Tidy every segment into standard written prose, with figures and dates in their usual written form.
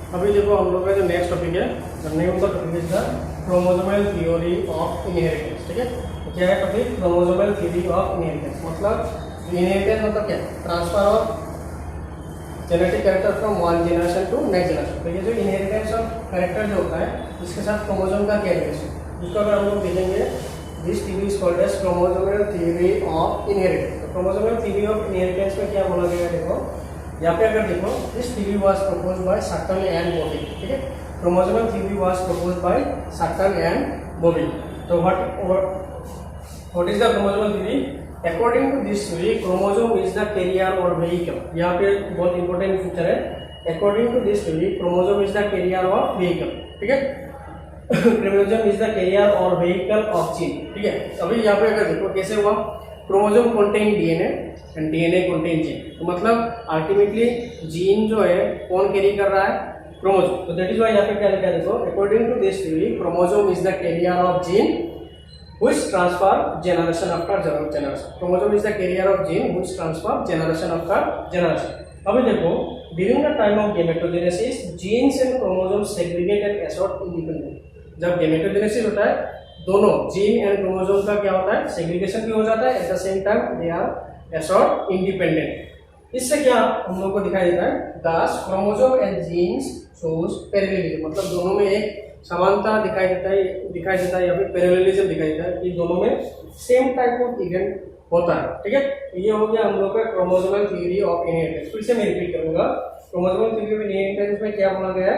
अभी देखो हम लोग का जो नेक्स्ट टॉपिक है, the name of the topic is the chromosomal theory of inheritance. ठीक है, क्या है topic? Chromosomal theory of inheritance. मतलब इनहेरिटेंस मतलब क्या? Transfer of genetic character from one generation to next generation. तो ये जो इनहेरिटेंस ऑफ कैरेक्टर जो होता है, इसके साथ क्रोमोसोम का क्या रिलेशन, इसको अगर हम लोग देखेंगे, this theory is called as chromosomal theory of inheritance. तो क्रोमोसोमल थ्योरी ऑफ इनहेरिटेंस में क्या बोला गया है? देखो यहाँ पे अगर देखो, this theory was proposed by Sutton and Boveri. ठीक है, chromosomal theory was proposed by Sutton and Boveri. तो what is the chromosomal theory? According to this theory, chromosome is the carrier और व्हीकल। यहाँ पे बहुत इंपॉर्टेंट फीचर है। According to this theory, chromosome is the carrier और vehicle. ठीक है, chromosome is the carrier और व्हीकल ऑफ जीन। ठीक है, अभी यहाँ पे अगर देखो कैसे हुआ, chromosome contain DNA and DNA contain gene. तो मतलब अल्टीमेटली जीन जो है कौन कैरी कर रहा है? क्रोमोसोम। तो दैट इज व्हाई यहाँ पे क्या लिखा है? देखो, according to this theory, chromosome is the carrier of gene which transfer generation after generation. Chromosome is the carrier of gene which transfer generation after generation. अभी देखो, during the time of gametogenesis, genes and chromosomes segregate and assort independently. जब gametogenesis होता है, दोनों gene and chromosome का क्या होता है? सेग्रीगेशन भी हो जाता है, at the same time they are assort independent. इससे क्या हम लोग को दिखाई देता है? Thus chromosome and genes shows parallelism. मतलब दोनों में एक समानता दिखाई देता है या फिर पैरेललिज्म दिखाई देता है कि दोनों में सेम टाइप ऑफ इवेंट होता है। ठीक है, ये हो गया हम लोग का क्रोमोसोमल थ्योरी ऑफ इनहेरिटेंस। फिर से मैं रिपीट करूंगा, क्रोमोसोमल थ्योरी ऑफ इनहेरिटेंस में क्या बोला गया है?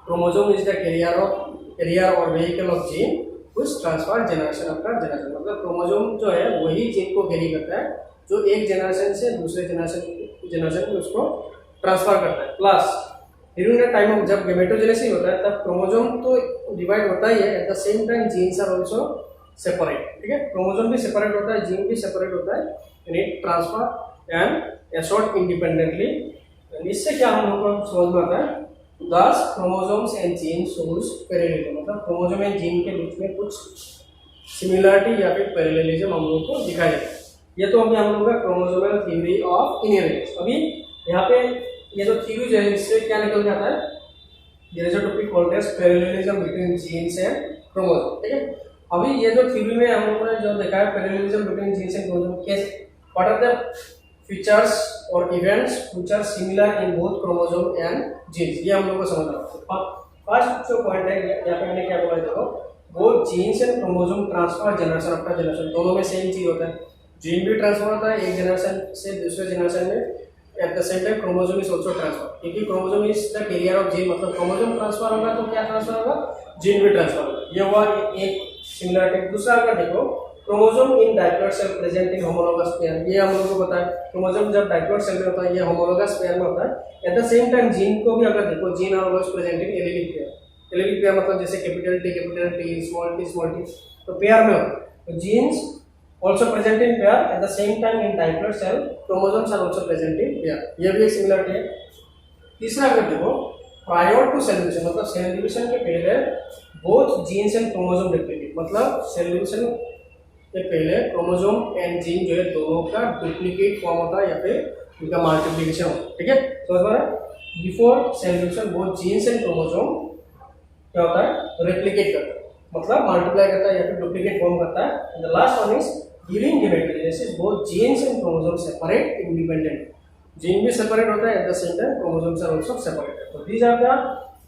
क्रोमोसोम इज द कैरियर और vehicle of gene which transfer generation after generation. मतलब क्रोमोसोम जो है वही जीन को कैरी करता है जो एक जनरेशन से दूसरे जनरेशन में उसको ट्रांसफर करता है। Plus during the time of जब गैमेटोजेनेसिस होता है तब क्रोमोसोम तो डिवाइड होता ही है, at the same time genes are also separate. ठीक है, क्रोमोसोम भी सेपरेट होता है, जीन भी सेपरेट होता है, and it transfer and assort independently. इससे क्या हम लोग को समझ में आता है? दस chromosomes and gene shows parallelism. मतलब क्रोमोसोम एंड जीन के बीच में कुछ सिमिलरिटी या फिर पैरेललिज्म हम लोग को दिखाई देता है। ये तो अभी हम लोग का क्रोमोसोमल थ्योरी ऑफ इनहेरिटेंस। अभी यहाँ पे ये जो थ्योरी है इससे क्या निकल जाता है? There is a topic called as parallelism between genes and chromosome. ठीक है, अभी ये जो थ्योरी में हम लोगों ने जो देखा है parallelism between genes and chromosome, कैसे, व्हाट आर द फीचर्स और events which are similar in both chromosome and genes, ये हम लोग को समझना है। फर्स्ट जो पॉइंट है यहाँ पे मैंने क्या बोला, देखो, both genes and chromosome transfer generation after generation. दोनों में सेम चीज होता है, जीन भी ट्रांसफर होता है एक जनरेशन से दूसरे जनरेशन में, at the same time chromosome is also transfer. क्योंकि chromosome is the carrier of gene, मतलब क्रोमोसोम ट्रांसफर होगा तो क्या ट्रांसफर होगा? जीन भी ट्रांसफर होगा। ये हुआ एक सिमिलरिटी। दूसरा अगर देखो, chromosome in diploid cell present in homologous pair, ये हम लोग को पता है। क्रोमोसोम जब डाइप्लॉइड सेल में होता है, ये होमोलोगस पेयर में होता है। At the same time gene को भी अगर देखो, gene are always present in allelic pair. Allelic pair मतलब जैसे कैपिटल टी, स्मॉल टी, तो पेयर में होता है। तो genes also present in pair, at the same time in diploid cell chromosomes are also present in pair। ये भी एक सिमिलरिटी है। तीसरा अगर देखो, prior to cell division, मतलब सेल डिवीजन के पहले both genes and chromosome replicate, मतलब सेल डिवीजन के पहले क्रोमोसोम एंड जीन जो है दोनों का डुप्लीकेट फॉर्म होता है या फिर उनका मल्टीप्लिकेशन होता है। ठीक है, समझ में आ रहा है? Before cell division both genes and chromosome क्या होता है? रेप्लिकेट करता है, मतलब मल्टीप्लाई करता है या फिर डुप्लीकेट फॉर्म करता है। And the last one is during gametogenesis both genes and chromosome separate independent. Gene भी सेपरेट होता है, at the same time chromosomes are also separated. तो these are the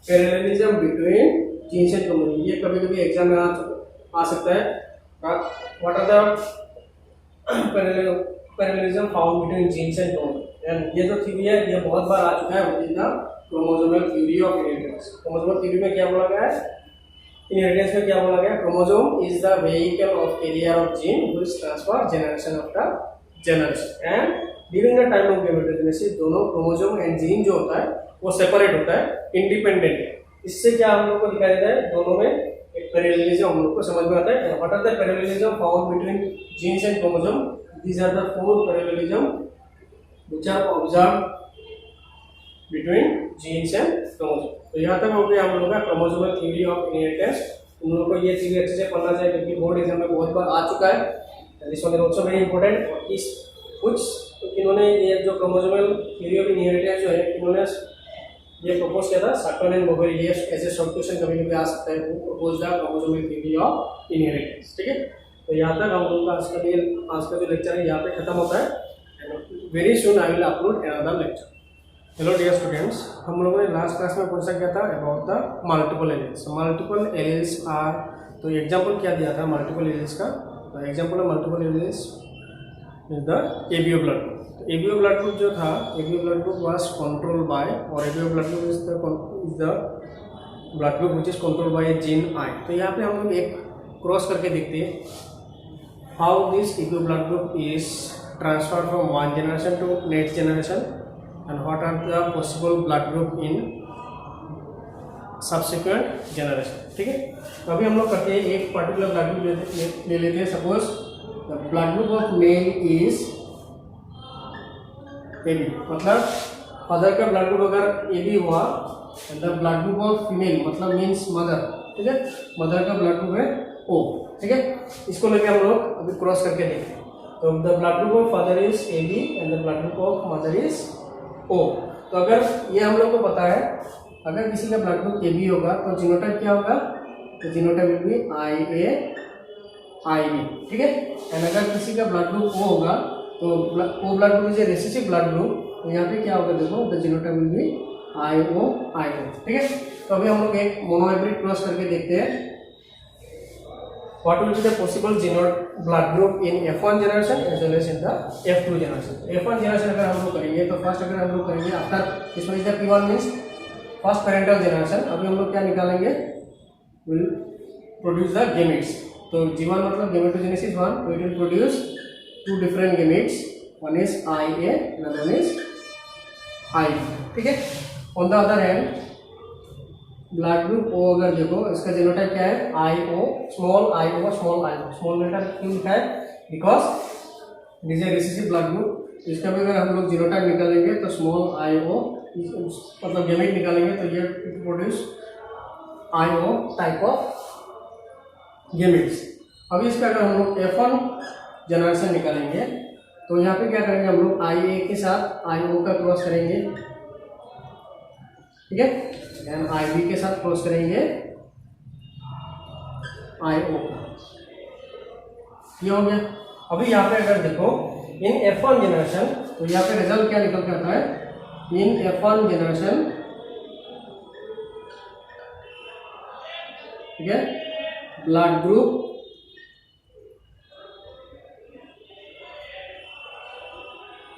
parallelism between genes and chromosome. ये कभी-कभी exam में आ सकता है। What are the parallelism found between genes and chromosome? And ये जो थ्योरी है ये बहुत बार आ चुका है, which is the chromosomal theory of inheritance. Chromosomal theory में क्या बोला गया है? इनहेरिटेंस में क्या बोला गया? Chromosome is the vehicle of career of gene which transfer generation after generation. And during the time of gametogenesis दोनों क्रोमोसोम एंड जीन जो होता है वो सेपरेट होता है, इंडिपेंडेंट। इससे क्या हम लोग को दिखाई देता है? दोनों में एक पैरेललिज्म हम लोग को समझ में आता है। What are the parallelism found between genes and chromosome? These are the four parallelism which are observed between genes and chromosome. तो यहाँ तक हो गया हम लोग का क्रोमोसोमल थ्योरी ऑफ इनहेरिटेंस। तुम लोग को ये थ्योरी अच्छे से पढ़ना चाहिए क्योंकि बोर्ड एग्जाम में बहुत बार आ चुका है। This one is also very important. इस कुछ इन्होंने ये जो क्रोमोसोमल थ्योरी ऑफ इनहेरिटेंस जो है इन्होंने ये प्रपोज किया था सार्टन एंड मोगेरी, ये ऐसे शॉर्ट क्वेश्चन कभी कभी आ सकता है, वो propose the chromosomal theory of inheritance. ठीक है, तो यहाँ तक हम लोग का आज का जो लेक्चर है यहाँ पे खत्म होता है। Very soon I will upload another lecture. Hello dear students, हम लोगों ने लास्ट क्लास में पूछा क्या था about the multiple alleles. Multiple alleles are, तो एग्जांपल क्या दिया था मल्टीपल एलील्स का, तो example of multiple alleles is the ABO blood group. तो एबीओ ब्लड ग्रुप जो था, ABO blood group was controlled by, और ABO blood group is the blood group which is controlled by gene I. तो यहाँ पे हम लोग एक क्रॉस करके देखते हैं how this ABO blood group is transferred from one generation to next generation and what are the possible blood group in subsequent generation। ठीक है, तो अभी हम लोग करते हैं एक पर्टिकुलर ब्लड ग्रुप ले लेते हैं। Suppose the blood group of male is AB, मतलब फादर का ब्लड ग्रुप अगर एबी हुआ, the blood group of female मतलब मीन्स मदर, ठीक है, मदर का ब्लड ग्रुप है ओ। ठीक है, इसको लेके हम लोग अभी क्रॉस करके देखते हैं। तो the blood group of father is AB and the blood group of mother is O. तो अगर ये हम लोग को पता है, अगर किसी का ब्लड ग्रुप AB होगा तो जीनोटाइप क्या होगा, तो genotype will be IA IB। ठीक है, एंड अगर किसी का ब्लड ग्रुप O होगा तो O blood group is a recessive blood group, तो यहाँ पे क्या होगा देखो, the genotype will be IO IO। ठीक है, तो अभी हम लोग एक मोनोहाइब्रिड क्रॉस करके देखते हैं what will be the possible blood group in F1 generation as well as in the F2 generation। F1 generation अगर हम लोग करेंगे तो फर्स्ट अगर हम लोग करेंगे आफ्टर, इसमें is the P1 means first parental generation. अभी हम लोग क्या निकालेंगे, विल प्रोड्यूस द गेमेट्स। तो G1 मतलब गेमेटोजेनेसिस 1, तो it will produce two different gametes, one is IA and one is IB। ठीक है, on the other hand blood group O अगर देखो, इसका जीनोटाइप क्या है IO, small IO small IO। Small letter क्यों लिखा है, because is a recessive blood group. इसका भी अगर हम लोग जीनोटाइप निकालेंगे तो स्मॉल IO मतलब गेमेट निकालेंगे तो ये produce IO type of gametes. अभी इसका अगर हम लोग F1 जनरेशन निकालेंगे तो यहाँ पे क्या करेंगे, हम लोग IA के साथ IO का क्रॉस करेंगे, ठीक है, एंड IB के साथ क्रॉस करेंगे IO। ये हो गया। अभी यहाँ पे अगर देखो इन F1 जनरेशन, तो यहाँ पे रिजल्ट क्या निकल के आता है, इन F1 जनरेशन, ठीक है, ब्लड ग्रुप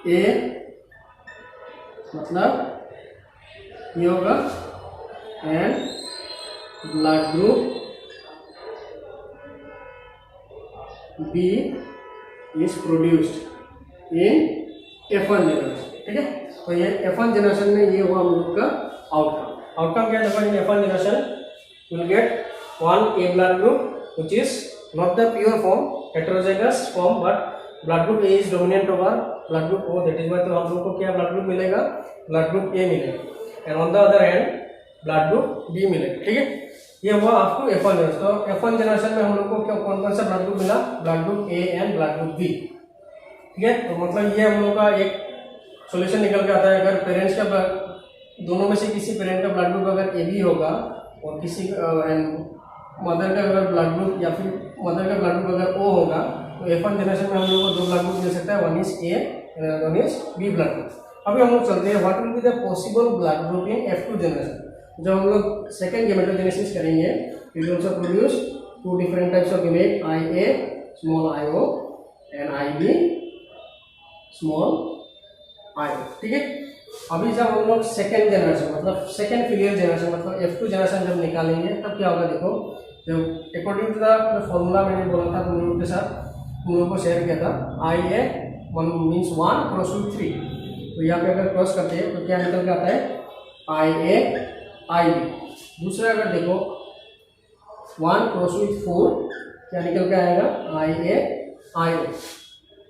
A मतलब ये होगा, and blood group B is produced in F1 generation. ठीक है, तो ये F1 जनरेशन में ये हुआ हम लोग का आउटकम। आउटकम क्या देखो, इन F1 generation will get one A blood group which is not the pure form, heterozygous form, but blood group A is dominant over blood group O, that is why तो हम लोग को क्या blood group मिलेगा, blood group A मिलेगा, and on the other hand blood group B मिलेगा। ठीक है, ये हुआ आपको F1 जनरेशन। तो F1 जनरेशन में हम लोग को क्या कौन कौन सा ब्लड ग्रुप मिला, blood group A and blood group B। ठीक है, तो मतलब ये हम लोग का एक सॉल्यूशन निकल के आता है। अगर पेरेंट्स का दोनों में से किसी पेरेंट का ब्लड ग्रुप अगर AB होगा और किसी मदर का अगर ब्लड ग्रुप या फिर मदर का ब्लड ग्रुप अगर O होगा, तो F1 जनरेशन में हम लोग को दो ब्लड ग्रुप मिल सकता है, one is A and one is B blood group. अभी हम लोग चलते हैं what will be the possible blood group in F2 generation. जब हम लोग सेकेंड गेमेटोजेनेसिस करेंगे, it will also produce two different types of gamete, IA small IO and IB small IO। ठीक है, अभी जब हम लोग सेकेंड जनरेशन मतलब सेकेंड फिलियल जनरेशन मतलब F2 जनरेशन जब निकालेंगे तब क्या होगा देखो, जब अकॉर्डिंग टू द फॉर्मूला मैंने बोला था तुम लोगों के साथ, तुम लोगों को शेयर किया था, IA 1 मीन्स 1 क्रॉस विथ 3। तो यहाँ पे अगर क्रॉस करते हैं तो क्या निकल के आता है, IA IB। दूसरा अगर देखो 1 क्रॉस विथ 4 क्या निकल के आएगा, IA IO।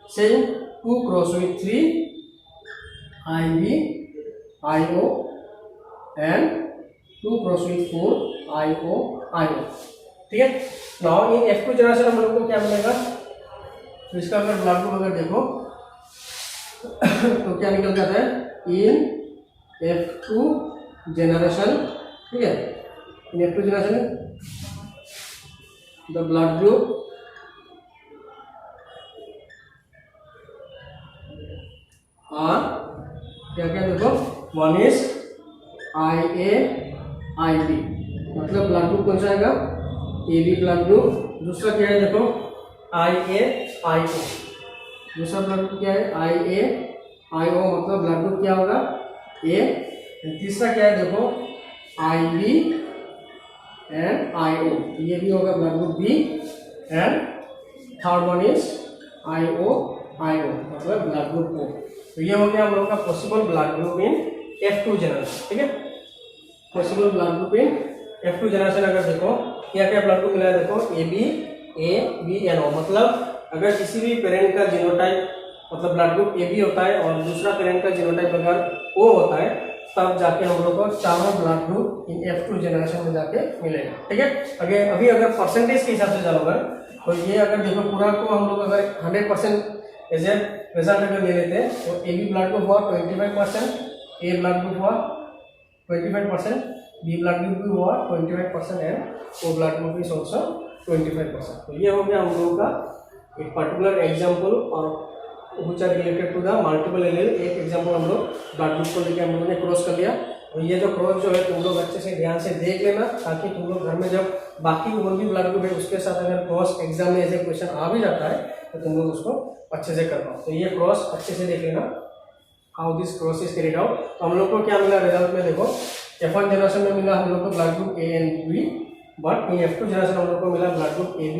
Same 2 cross with 3 IB IO and 2 cross with 4 IO IO। ठीक है, नाउ इन F2 जनरेशन हम लोग को क्या मिलेगा, तो इसका अगर ब्लड ग्रुप अगर देखो तो क्या निकल जाता है, इन F2 जनरेशन, ठीक है, in F2 generation the blood group are क्या क्या देखो, वन इज IA IB, मतलब ब्लड ग्रुप कौन सा आएगा, AB ब्लड ग्रुप। दूसरा क्या है देखो IA IO, दूसरा ब्लड ग्रुप क्या है IA IO, मतलब ब्लड ग्रुप क्या होगा A। तीसरा क्या है देखो IB एंड IO, ये भी होगा blood group B। And third one is IO मतलब ब्लड ग्रुप O। तो ये हो गया हम लोग का possible blood group in F2 generation, ठीक है। Possible blood group in F2 generation अगर देखो क्या क्या ब्लड ग्रुप मिला है देखो AB A B N O, मतलब अगर किसी भी पेरेंट का जीनोटाइप मतलब ब्लड ग्रुप AB होता है और दूसरा पेरेंट का जीनोटाइप अगर O होता है, तब जाके हम लोग को चारों blood group in F2 generation में जाके मिलेगा, ठीक है। अभी अगर परसेंटेज के हिसाब से जाओगे तो ये अगर देखो पूरा को हम लोग अगर 100% एज ए रिजल्ट अगर ले लेते हैं तो AB ब्लड ग्रुप हुआ 25%, A ब्लड ग्रुप हुआ 25%, B ब्लड ग्रुप भी हुआ 25% and O blood group is also 25%। तो ये हो गया हम लोगों का एक पर्टिकुलर एग्जाम्पल और which are related to the multiple allele। एक एग्जाम्पल हम लोग ब्लड ग्रुप को लेकर हम लोगों ने क्रॉस कर लिया। और ये जो क्रॉस जो है तुम लोग अच्छे से ध्यान से देख लेना, ताकि तुम लोग घर में जब बाकी और भी ब्लड ग्रुप है उसके साथ अगर क्रॉस एग्जाम में ऐसे क्वेश्चन आ भी जाता है तो तुम लोग उसको अच्छे से कर पाओ। तो ये क्रॉस अच्छे से देख लेना, how this cross is carried out. तो हम लोग को क्या मिला रिजल्ट में देखो, F1 जनरेशन में मिला हम लोग को blood group A and B, but in F2 generation हम लोग को मिला blood group AB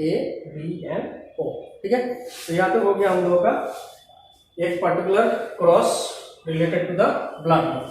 A B and O, ठीक है। तो यहाँ पे हो गया हम लोगों का एक particular cross related to the blood group.